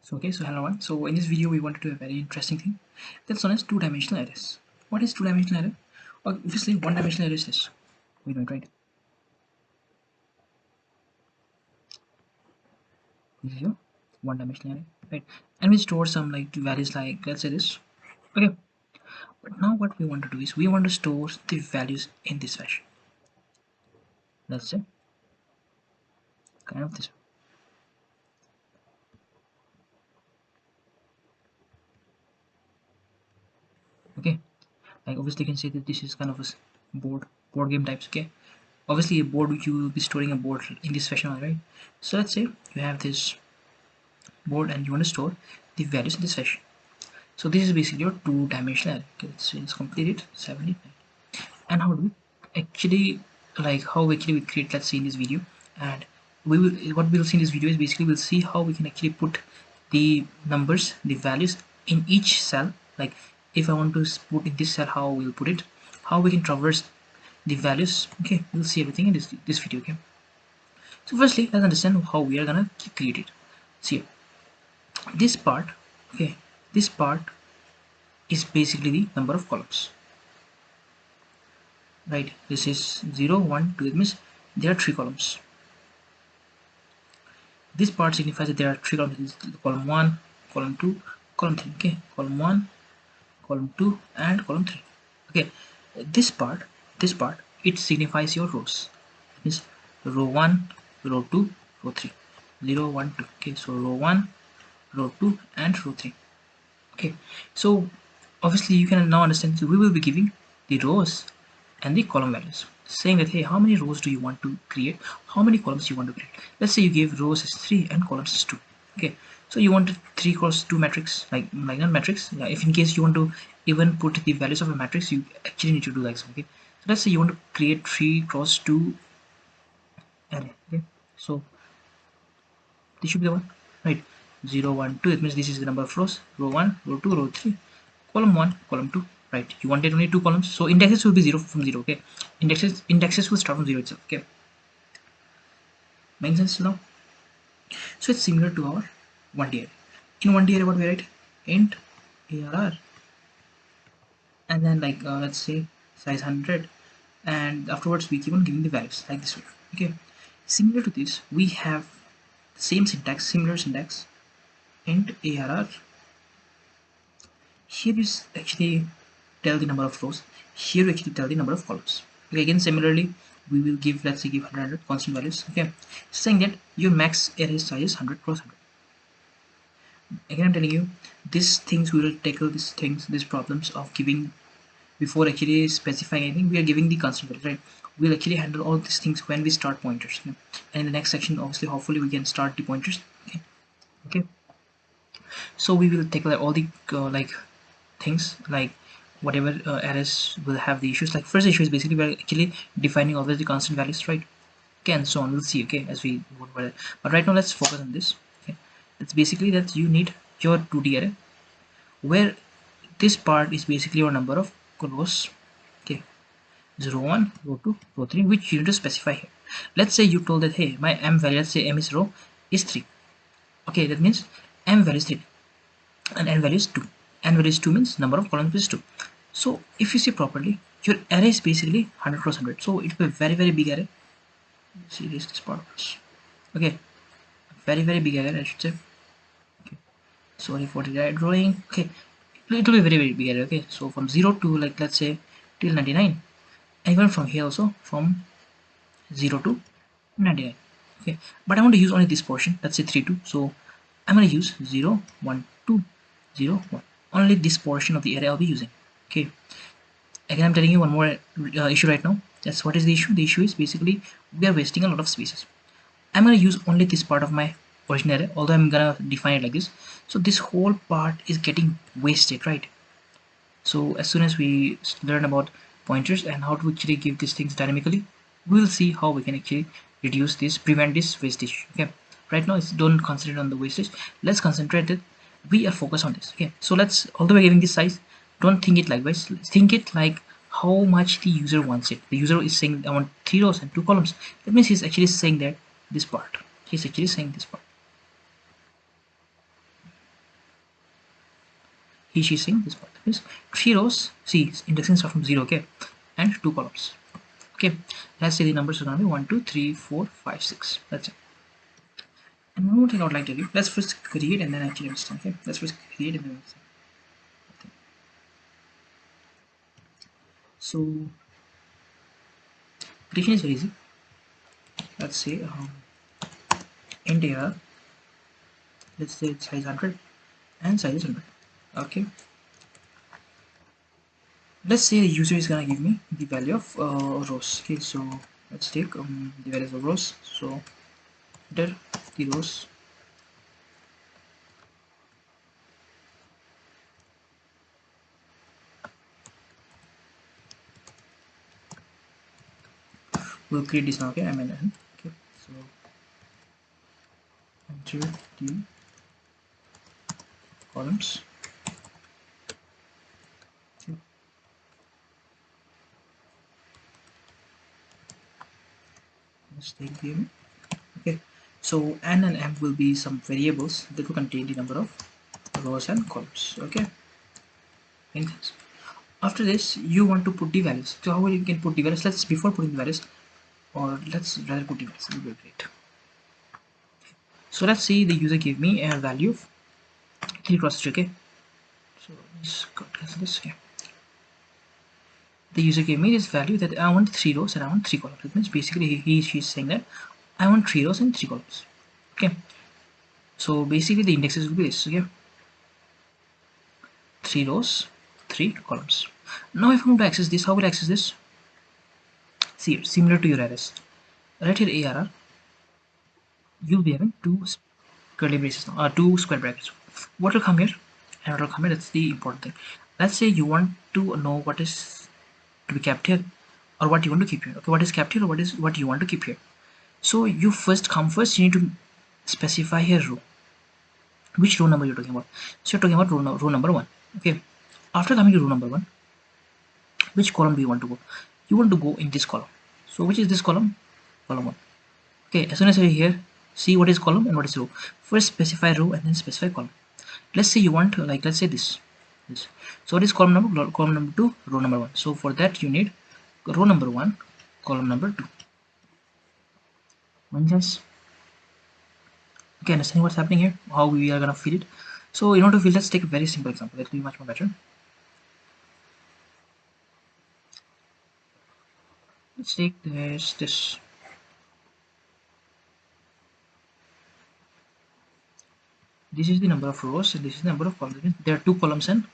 So hello everyone. So in this video we want to do a very interesting thing that's known as two-dimensional arrays. What is two-dimensional array? Obviously one-dimensional array is this. We know it, right? This is your one-dimensional array, right? And we store some like values like let's say this. Okay. But now what we want to do is we want to store the values in this fashion. Let's say kind of this. Okay. Like obviously you can say that this is kind of a board game types. Okay. Obviously a board which you will be storing a board in this fashion, right? So let's say you have this board and you want to store the values in this fashion. So this is basically your two-dimensional array. Okay, it's completed 79. And how do we actually how actually we create, let's see in this video. And we will what we'll see in this video is basically we'll see how we can actually put the numbers, the values in each cell. Like if I want to put in this cell, how we'll put it, how we can traverse the values. Okay, we'll see everything in this video. Okay, so firstly let's understand how we are gonna create it. See this part. Okay, this part is basically the number of columns, right? This is 0 1 2. It means there are three columns. This part signifies that there are three columns. This is column 1, column 2, column 3. Okay, column 1, column 2 and column 3. Okay, this part it signifies your rows. It means row 1, row 2, row 3. 0 1 2. Okay, so row 1, row 2 and row 3. Okay, so obviously you can now understand. So we will be giving the rows and the column values, saying that hey, how many rows do you want to create, how many columns you want to create. Let's say you give rows as 3 and columns as 2. Okay, so you want 3 cross 2 matrix, like not matrix. Yeah, if in case you want to even put the values of a matrix, you actually need to do like so. Okay, so let's say you want to create 3 cross 2 array. Okay, so this should be the one, right? 0 1 2. It means this is the number of rows. Row 1, row 2, row 3, column 1, column 2, right? You wanted only two columns, so indexes will be 0 from 0. Okay, indexes will start from 0 itself. Okay, makes sense now. So it's similar to our 1D array. In 1D array what we write? Int arr, and then let's say size 100, and afterwards we keep on giving the values like this way. Okay, similar to this we have same syntax, similar syntax. Int arr, here is actually tell the number of rows, here we actually tell the number of columns. Okay, again similarly we will give, let's say give 100 constant values. Okay, saying that your max array size is 100 cross 100. Again I'm telling you, these things we will tackle these problems of giving before actually specifying anything. We are giving the constant values, right? We'll actually handle all these things when we start pointers. Okay? And in the next section obviously hopefully we can start the pointers. Okay, so we will tackle all the things like whatever arrays will have the issues. Like first issue is basically we're actually defining always the constant values, right? Okay, and so on. We'll see. Okay, as we go over it. But right now let's focus on this. Okay, it's basically that you need your 2D array where this part is basically your number of rows. Okay, 0 1, row 2, row 3, which you need to specify here. Let's say you told that hey, my m value, let's say m is row is 3. Okay, that means m value is 3 and n value is 2. N value is 2 means number of columns is 2. So if you see properly, your array is basically 100 cross 100. So it will be a very big array. See this part first. Okay, very big array I should say. Okay, sorry for the drawing. Okay, it will be very big array. Okay, so from 0 to let's say till 99, and even from here also from 0 to 99. Okay, but I want to use only this portion. Let's say 3 2. So I'm going to use 0 1 2 0 1. Only this portion of the array I'll be using. Okay, again I'm telling you one more issue right now. That's what is the issue. The issue is basically we are wasting a lot of spaces. I'm going to use only this part of my original array, although I'm gonna define it like this. So this whole part is getting wasted, right? So as soon as we learn about pointers and how to actually give these things dynamically, we'll see how we can actually reduce this, prevent this wastage. Okay, right now don't concentrate on the wastage. Let's concentrate that we are focused on this. Okay, so let's, although we're giving this size, don't think it likewise. Think it like how much the user wants it. The user is saying I want 3 rows and 2 columns. That means he's actually saying that this part. He's actually saying this part. she's saying this part is 3 rows, see indexing start from 0, okay, and 2 columns. Okay, let's say the numbers are going to be 1 2 3 4 5 6. That's it. And one more thing I would like to do, let's first create and then actually understand. Okay, let's first create and then understand. So creation is very easy. Let's say int AR, let's say it's size 100 and size is 100. Okay, let's say the user is gonna give me the value of rows. Okay, so let's take the values of rows. So enter the rows. We'll create this now. Okay, I'm in. Okay, so enter the columns. Okay. Let's take the okay. So n and m will be some variables that will contain the number of rows and columns. Okay. After this, you want to put the values. So how you can put the values? Let's before putting the values, or let's rather put the values. It will be great. So let's see the user gave me a value of 3 cross 3. Okay. So let's cancel this. Okay. The user gave me this value that I want 3 rows and I want 3 columns. It means basically she's saying that I want 3 rows and 3 columns. Okay. So basically the indexes will be this. Okay. 3 rows, 3 columns. Now if I want to access this, how will I access this? See, similar to your arrays. Right here ARR, you'll be having two curly braces now, two square brackets. What will come here and what will come here? That's the important thing. Let's say you want to know what is to be kept here or what you want to keep here. Okay, what is kept here or what you want to keep here. So you first come first, you need to specify here row. Which row number you're talking about? So you're talking about row number 1. Okay. After coming to row number 1, which column do you want to go? You want to go in this column. So which is this column? Column 1. Okay, as soon as you're here, see what is column and what is row. First specify row and then specify column. Let's say you want, like, let's say this. So what is column number? Column number 2, row number 1. So for that you need row number 1, column number 2. Just okay, understanding what's happening here, how we are gonna fill it. So in order to fill, let's take a very simple example. That will be much more better. Let's take this. This is the number of rows and this is the number of columns. There are 2 columns and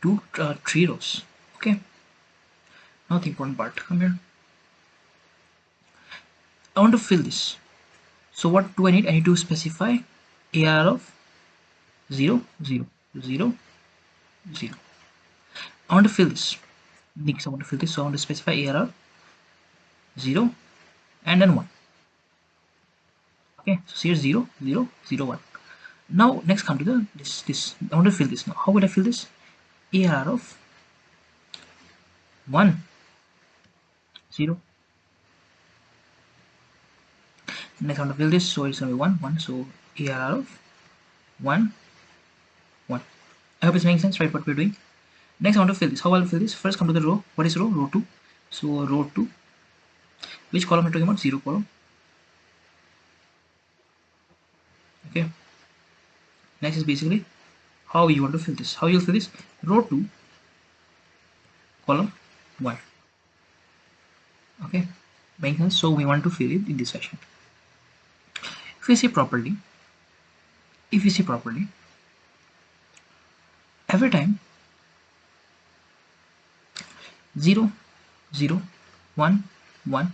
3 rows. Okay. Now the important part. Come here. I want to fill this. So what do I need? I need to specify AR of 0, 0, 0, 0. I want to fill this. Next, I want to fill this. So I want to specify AR of 0 and then 1. Okay. So here 0, 0, 0, 1. Now next come to the this. I want to fill this now. How will I fill this? AR of 1, 0. Next I want to fill this, so it's gonna be 1, 1. So AR of 1, 1. I hope it's making sense, right? What we're doing. Next I want to fill this. How I'll fill this? First come to the row. What is row? Row 2. So row 2. Which column are we talking about? 0 column. Okay. Next is basically how you want to fill this. How you'll fill this? Row 2, column 1. Okay. Making sense? So we want to fill it in this fashion. If you see properly, every time 0, 0, 1, 1,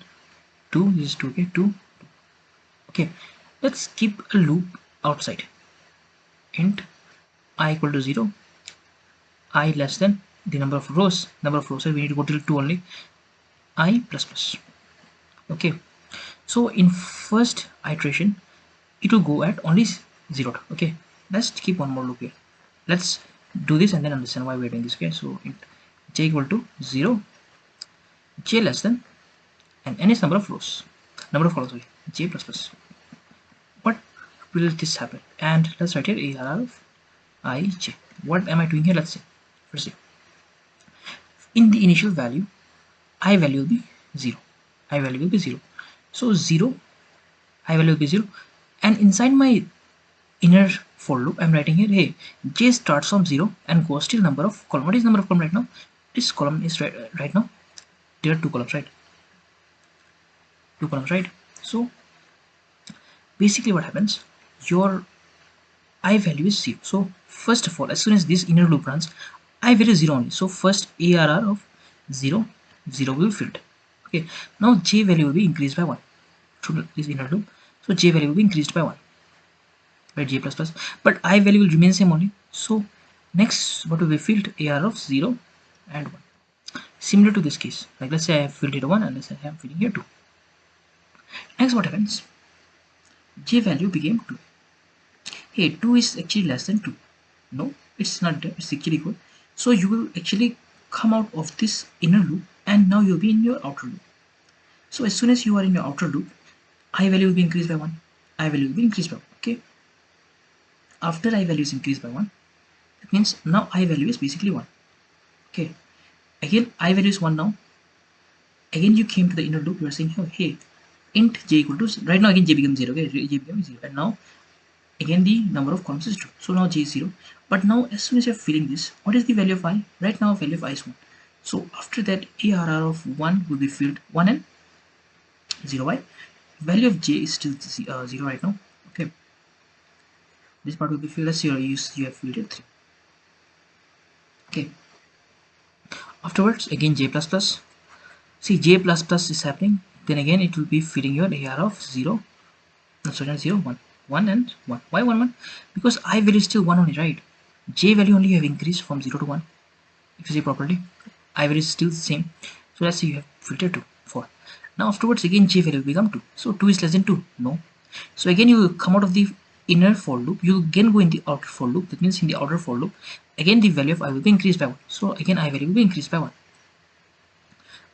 2, this is 2, okay, 2. Okay, let's keep a loop outside. Int I equal to 0, I less than the number of rows, so we need to go till 2 only, I plus plus. Okay, so in first iteration, it will go at only 0. Okay, let's keep one more loop here. Let's do this and then understand why we're doing this. Okay, so int j equal to 0, j less than, and n is number of columns, sorry, j plus plus. What will this happen? And let's write here AR of ij. What am I doing here? Let's see. First, in the initial value, I value will be 0. I value will be 0. So 0, I value will be 0. And inside my inner for loop, I'm writing here, hey, j starts from 0 and goes till number of column. What is number of column right now? This column is right now. There are 2 columns, right? 2 columns, right? So basically what happens, your I value is 0. So first of all, as soon as this inner loop runs, I value is 0 only. So first ARR of 0, 0 will be filled. Okay, now j value will be increased by 1 through this inner loop. So j value will be increased by 1, right? J plus plus, but I value will remain same only. So next what will be filled? ARR of 0 and 1. Similar to this case, like let's say I have filled here 1 and let's say I am filling here 2. Next what happens? J value became 2. Hey, 2 is actually less than 2. No, it's not there, it's actually equal. So you will actually come out of this inner loop and now you'll be in your outer loop. So as soon as you are in your outer loop, I value will be increased by 1. I value will be increased by 1. Okay. After I value is increased by 1, that means now I value is basically 1. Okay. Again, I value is 1 now. Again, you came to the inner loop, you are saying, oh, hey, int j equal to, right now again j becomes 0. Okay, j becomes 0. And now again the number of columns is 2. So now j is 0. But now as soon as you're filling this, what is the value of I? Right now value of I is 1. So after that ARR of 1 will be filled 1 and 0y. Value of j is still 0 right now. Okay. This part will be filled as 0. You have filled it 3. Okay. Afterwards again j plus plus. See, j plus plus is happening. Then again it will be filling your AR of 0. No, sorry, not 0, 1. 1 and 1. Why 1 1? Because I value is still 1 only, right? J value only you have increased from 0 to 1. If you see properly, I value is still the same. So let's say you have filtered 2, 4. Now afterwards again j value will become 2. So 2 is less than 2. No. So again you will come out of the inner for loop. You will again go in the outer for loop. That means in the outer for loop, again the value of I will be increased by 1. So again I value will be increased by 1.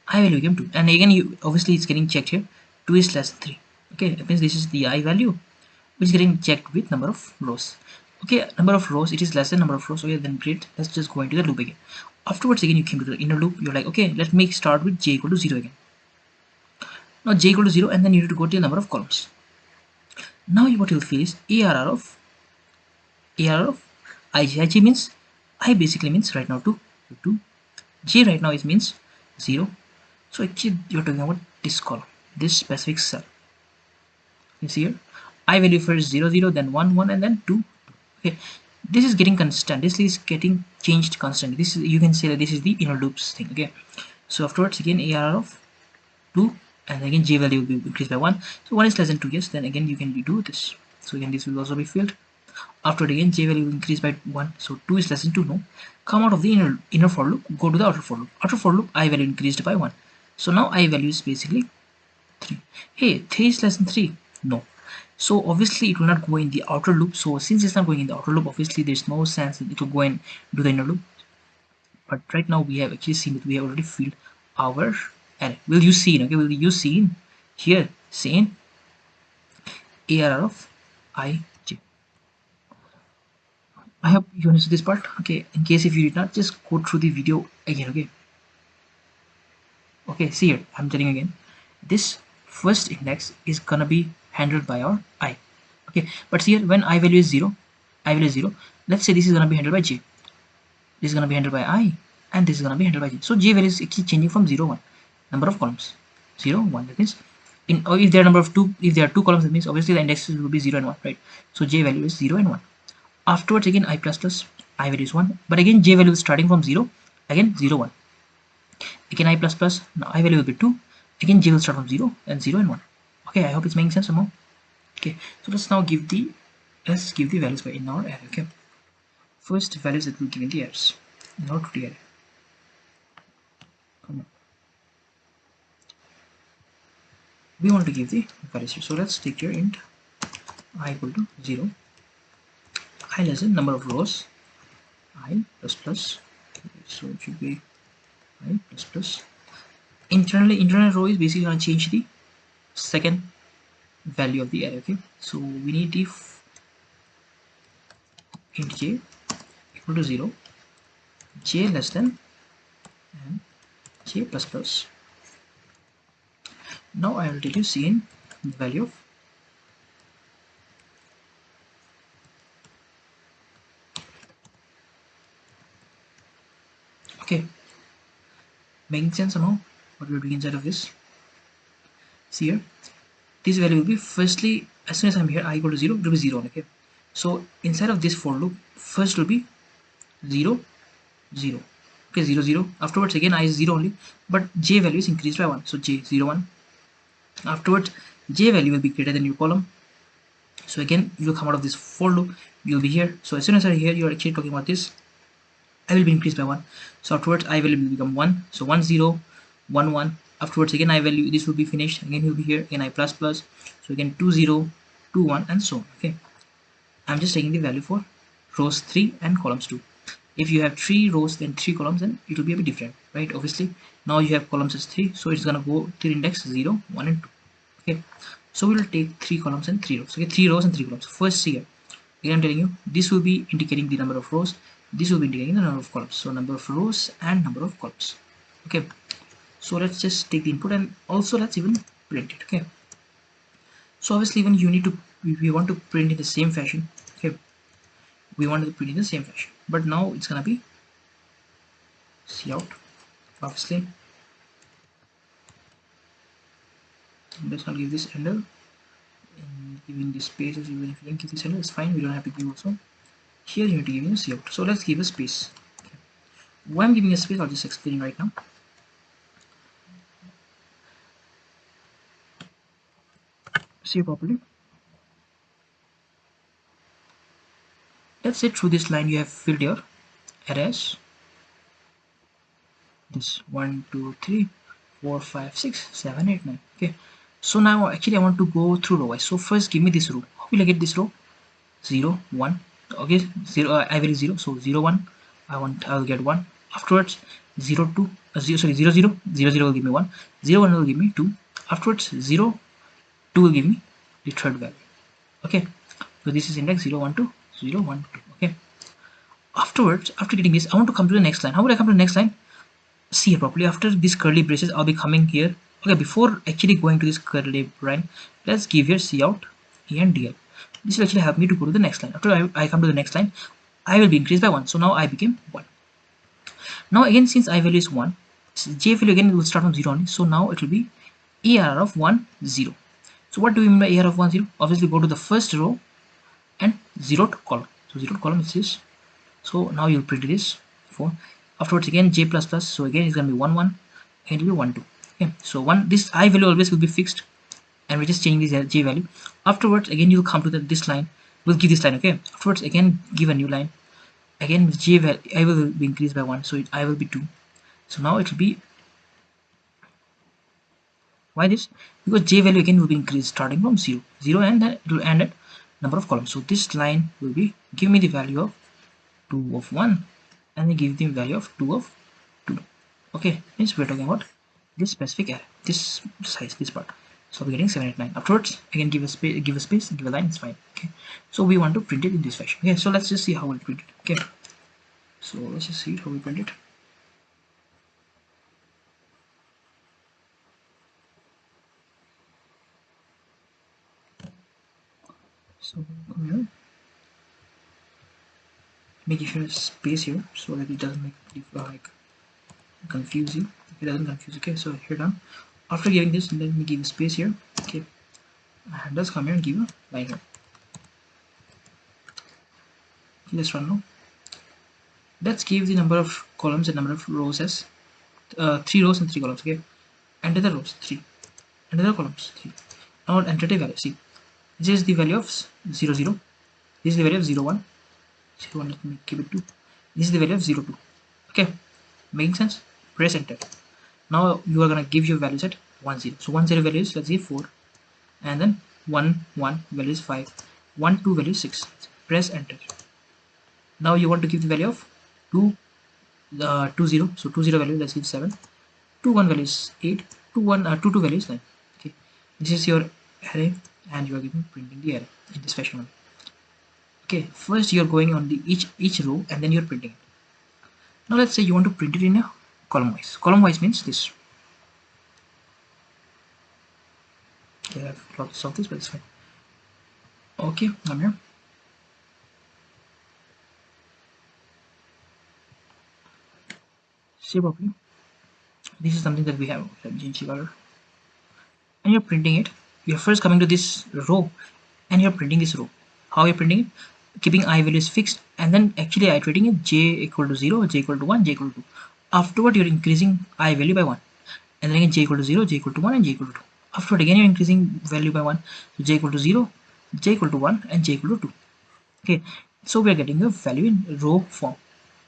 I value became 2. And again you obviously it's getting checked here. 2 is less than 3. Okay, that means this is the I value which is getting checked with number of rows. Okay, number of rows, it is less than number of rows. Okay, then great. Let's just go into the loop again. Afterwards again you came to the inner loop. You're like, okay, let me start with j equal to 0 again. Now j equal to 0 and then you need to go to the number of columns. Now what you'll feel is ARR of ij. Ij means I basically means right now 2. J right now is means 0. So actually you're talking about this column, this specific cell. You see here, I value first 0 0, then 1 1, and then 2 2. Okay, this is getting constant. This is getting changed constantly. This is, you can say that this is the inner loops thing. Okay, so afterwards again ARR of 2, and again j value will be increased by 1. So 1 is less than 2. Yes, then again you can do this. So again this will also be filled. After again j value will increase by 1. So 2 is less than 2. No, come out of the inner for loop, go to the outer for loop. Outer for loop I value increased by 1. So now I value is basically 3. Hey, 3 is less than 3. No. So obviously it will not go in the outer loop. So since it's not going in the outer loop, obviously there's no sense that it will go and do the inner loop. But right now we have actually seen that we have already filled our array. Will you see? Okay, will you see here? Saying ARR of ij. I hope you understood this part. Okay, in case if you did not, just go through the video again. Okay. Okay, see here. I'm telling again. This first index is gonna be handled by our I. Okay, but here when I value is 0, I value is 0. Let's say this is gonna be handled by j. This is gonna be handled by I, and this is gonna be handled by j. So j value is actually changing from 0 1. Number of columns 0 1. That means in, or if there are number of 2, if there are 2 columns, that means obviously the indexes will be 0 and 1, right? So j value is 0 and 1. Afterwards again I plus plus, I value is 1, but again j value is starting from 0, again 0 1. Again I plus plus, now I value will be 2, again j will start from 0 and 0 and 1. Okay, I hope it's making sense somehow. Okay, so let's give the values by in our array. Okay, first values that we'll give in the arrays, not the array. Come on. We want to give the values here, so let's take your int I equal to 0, I less than number of rows, I plus plus. So it should be I plus plus. Internal row is basically going to change the second value of the array. Okay, so we need the int j equal to 0, j less than, and j plus plus. Now I will tell you cin the value of, okay, making sense now what we're doing inside of this. See here, this value will be, firstly, as soon as I'm here I equal to 0, it will be 0, okay. So inside of this for loop, first will be 0 0, okay, 0 0. Afterwards again I is 0 only, but j value is increased by 1, so j 0 1. Afterwards j value will be greater than your column, so again you will come out of this for loop, you'll be here. So as soon as I here, you are actually talking about this, I will be increased by 1. So afterwards I will become 1, so 1 0 1 1. Afterwards again I value, this will be finished, again will be here, again I plus plus, so again 2 0 2 1 and so on. Okay, I'm just taking the value for rows 3 and columns 2. If you have 3 rows then 3 columns, then it will be a bit different, right? Obviously now you have columns as 3, so it's gonna go to index 0 1 and 2. Okay, so we will take 3 columns and 3 rows. Okay, 3 rows and 3 columns. First see here, again I'm telling you, this will be indicating the number of rows, this will be indicating the number of columns, so number of rows and number of columns. Okay, so let's just take the input and also let's even print it. Okay, so obviously even you need to, we want to print in the same fashion. Okay, we want to print in the same fashion, but now it's gonna be cout, obviously. Let's not give this ender, and giving the spaces, even if you don't give this ender, it's fine, we don't have to give also. Here you need to give a cout, so let's give a space. Okay. Why I'm giving a space, I'll just explain right now. See properly. Let's say through this line you have filled your arrays, this 1 2 3 4 5 6 7 8 9. Okay, so now actually I want to go through row wise. So first give me this row. How will I get this row? 0 1. Okay, 0, I value 0, so 0 1, I will get 1. Afterwards 0 2, 0, sorry, 0 0 0 0 will give me 1, 0 1 will give me 2. Afterwards 0 2 will give me the third value. Okay, so this is index 0 1 2 0 1 2. Okay, afterwards, after getting this, I want to come to the next line. How will I come to the next line? See here properly, after these curly braces I'll be coming here. Okay, before actually going to this curly line, let's give here cout and dl. This will actually help me to go to the next line. After I come to the next line, I will be increased by 1, so now I became 1. Now again, since I value is 1, j value again will start from 0 only, so now it will be ARR of 1 0. So what do we mean by ARR of 1 0? Obviously go to the first row and 0th column, so 0th column is this, so now you'll print this 4. Afterwards again j plus plus, so again it's gonna be 1 1 and it will be 1 2. Okay, so one, this I value always will be fixed, and we just change this j value. Afterwards again you'll come to this line, we'll give this line. Okay, afterwards again give a new line, again j value I will be increased by 1, so I will be 2. So now it will be, why this? Because j value again will be increased starting from 0 0, and then it will end at number of columns. So this line will be, give me the value of 2 of 1 and then give the value of 2 of 2. Okay, means we're talking about this specific array, this size, this part. So we're getting 7 8 9. Afterwards again give a space, give a line, it's fine. Okay, so we want to print it in this fashion. Okay, so let's just see how we'll print it. Okay, so let's just see how we print it. So come here, make a space here so that it doesn't make like confuse you. It doesn't confuse. Okay, so here done. After giving this, let me give a space here. Okay, and let's come here and give a line here. Okay, let's run now. Let's give the number of columns and number of rows as 3 rows and 3 columns. Okay, enter the rows 3, enter the columns 3. Now enter the value. See, this is the value of 0 0. This is the value of 0 1. 0 1. Let me keep it 2. This is the value of 0 2. Okay, making sense? Press enter. Now you are gonna give your values at 1 0. So 1 0 value is, let's say 4, and then 1 1 value is 5, 1 2 value is 6. Press enter. Now you want to give the value of 2 2 0. So 2 0 value, let's give 7. 2 1 value is 8. 2 1 2 2 value is 9. Okay, this is your array, and you are giving printing the array in this fashion. Okay, first you're going on the each row and then you're printing it. Now let's say you want to print it in a column wise. Column wise means this. Okay, I have lots of this, but it's fine. Okay, I'm here. See properly. This is something that we have. Let me change the color. And you're printing it. You're first coming to this row and you're printing this row. How you're printing it? Keeping I values fixed and then actually iterating it j equal to 0, j equal to 1, j equal to 2. Afterward, you're increasing I value by 1. And then again j equal to 0, j equal to 1, and j equal to 2. Afterward, again you're increasing value by 1. So j equal to 0, j equal to 1, and j equal to 2. Okay, so we are getting a value in row form.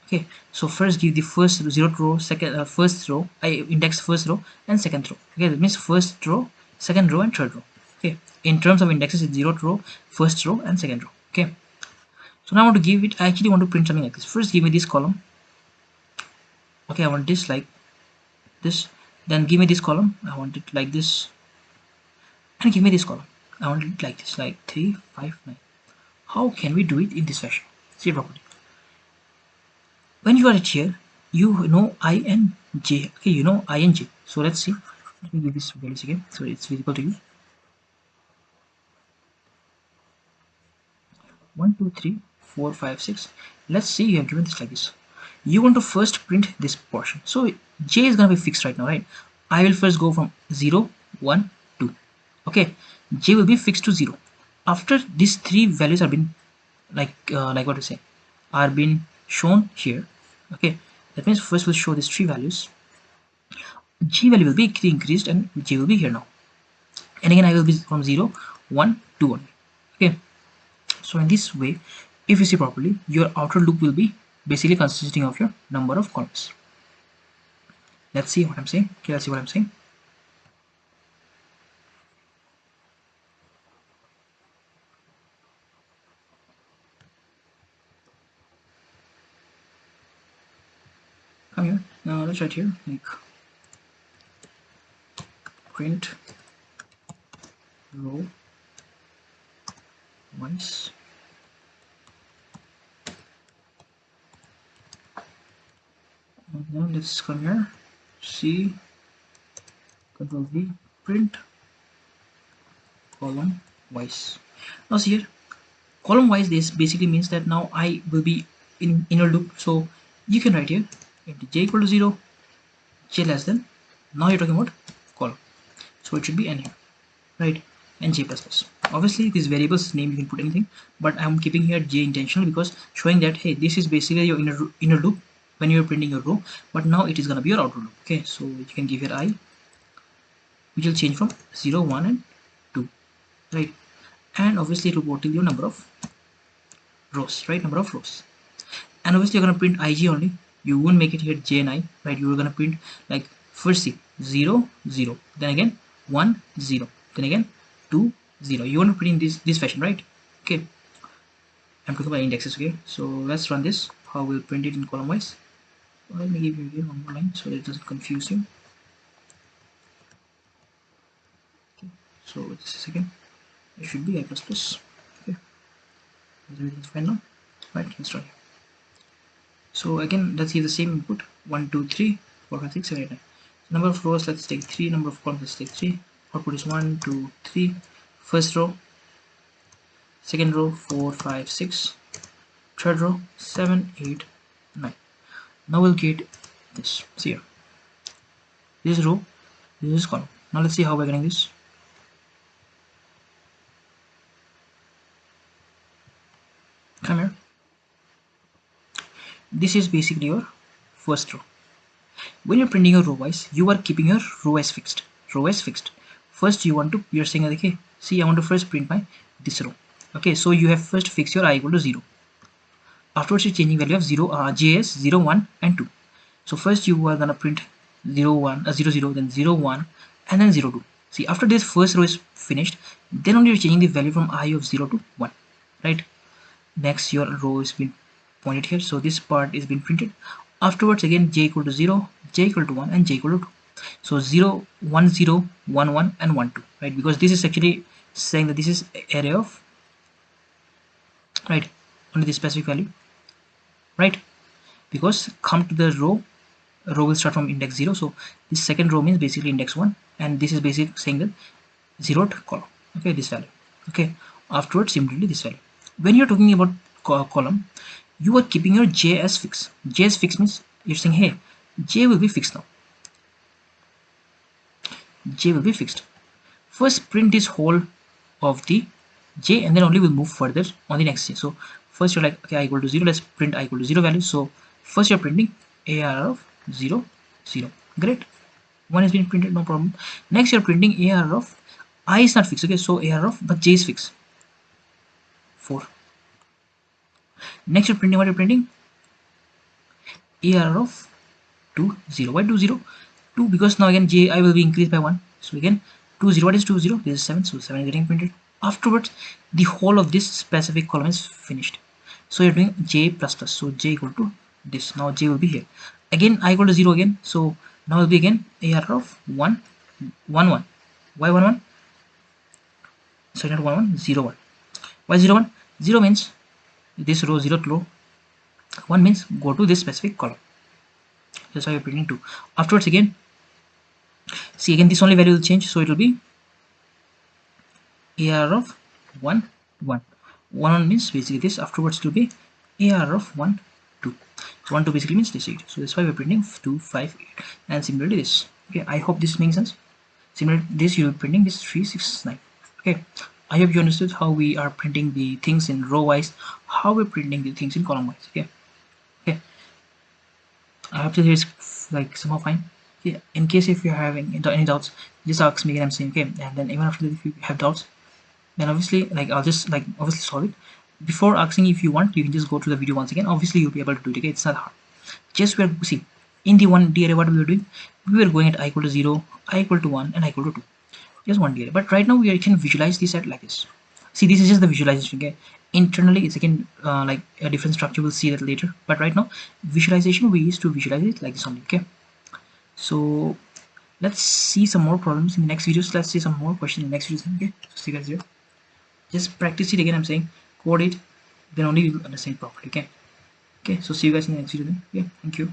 Okay, so first give the first zeroth row, second first row, I index first row and second row. Okay, that means first row, second row, and third row. Okay, in terms of indexes, it's zeroth row, first row, and second row. Okay, so now I want to give it. I actually want to print something like this. First, give me this column. Okay, I want this like this. Then give me this column. I want it like this, and give me this column. I want it like this, like 3, 5, 9. How can we do it in this fashion? See properly. When you are at here, you know I and j. Okay, you know I and j. So let's see. Let me give this values again so it's visible to you. 1 2 3 4 5 6. Let's see, you have given this like this. You want to first print this portion, so j is going to be fixed right now, right? I will first go from 0 1 2. Okay, j will be fixed to 0. After these three values have been like what to say, are being shown here. Okay, that means first we'll show these three values. G value will be increased and j will be here now, and again I will be from 0 1 2 only. Okay, so in this way, if you see properly, your outer loop will be basically consisting of your number of columns. Let's see what I'm saying. Okay, let's see what I'm saying. Come here. Now let's write here like print row wise. And now let's come here. C Control V, print column wise. Now see here, column wise, this basically means that now I will be in inner loop. So you can write here if j equal to 0, j less than, now you're talking about column, so it should be n here, right? And j plus plus. Obviously this variable's name you can put anything, but I'm keeping here j intentional because showing that hey, this is basically your inner loop when you're printing your row, but now it is going to be your outer loop. Okay, so you can give here I, which will change from 0 1 and 2, right? And obviously it will go to your number of rows, right? Number of rows. And obviously you're going to print ig only, you won't make it here j and I, right? You're going to print like first see 0 0, then again 1 0, then again 2 0. You want to print in this fashion, right? Okay, I'm talking about indexes. Okay, so let's run this. How we'll print it in column wise. Let me give you here one more line so that it doesn't confuse you. Okay, so just a second, it should be I plus plus. Okay, everything's fine now, right? Let's try. So again, let's give the same input 1 2 3 4 5 6 7 8 9. Number of rows, let's take 3. Number of columns, let's take 3. Output is 1 2 3. First row, second row 4 5 6, third row 7 8 9. Now we'll get this. See here, this is row, this is column. Now let's see how we're getting this. Come here. This is basically your first row. When you're printing a row wise, you are keeping your row as fixed. Row as fixed. First you want to, you're saying okay, see I want to first print my this row. Okay, so you have first fixed your I equal to 0. Afterwards you're changing value of 0, j as 0 1 and 2. So first you are gonna print 0 1 0 0, then 0 1, and then 0 2. See, after this first row is finished, then only you're changing the value from I of 0 to 1, right? Next your row is been pointed here, so this part is been printed. Afterwards again j equal to 0, j equal to 1, and j equal to 2. So 0 1 0 1 1 and 1 2, right? Because this is actually saying that this is array of, right, only this specific value, right? Because come to the row will start from index 0, so this second row means basically index 1, and this is basically saying the zeroth column, okay, this value, okay. Afterwards similarly this value. When you're talking about column, you are keeping your j as fixed. J as fixed means you're saying, hey, j will be fixed now, j will be fixed. First print this whole of the j, and then only we'll move further on the next j. So first you're like, okay, I equal to 0, let's print I equal to 0 value. So first you're printing ARR of 0 0, great, 1 has been printed, no problem. Next you're printing ARR of I is not fixed, okay, so ARR of but j is fixed, 4. Next you're printing, what you're printing, ARR of 2 0. Why 2 0? 2 because now again j I will be increased by 1, so again 2 0. What is 2 0? This is 7, so 7 is getting printed. Afterwards the whole of this specific column is finished, so you're doing j plus plus, so j equal to this. Now j will be here, again I equal to 0 again, so now will be again ARR of 1 1 1. Why 1 1? So not 1 1 0 1. Why 0 1? 0 means this row, 0th row, 1 means go to this specific column, that's why you're printing 2. Afterwards again, see again this only value will change, so it will be AR of 1 1. 1 means basically this. Afterwards it will be AR of 1 2. So 1 2 basically means this 8, so that's why we're printing 2 5 8. And similarly this, okay, I hope this makes sense. Similar this you're printing this 3 6 9, okay. I hope you understood how we are printing the things in row wise, how we're printing the things in column wise, okay. Okay, I hope that it's like somehow fine. Yeah, in case if you're having any doubts, just ask me again, I'm saying, okay. And then even after that, if you have doubts, then obviously like I'll just like obviously solve it. Before asking, if you want, you can just go to the video once again. Obviously you'll be able to do it, okay. It's not hard. Just we're see in the one D array, what we were doing, we were going at I equal to 0, I equal to 1, and I equal to 2, just one D array. But right now we can visualize this at like this. See, this is just the visualization, okay. Internally it's again like a different structure, we'll see that later. But right now visualization, we used to visualize it like this only, okay. So let's see some more problems in the next videos. Let's see some more questions in the next videos, okay. So see you guys here. Just practice it again, I'm saying, code it, then only you'll understand it properly, okay. Okay, so see you guys in the next video then. Okay, thank you.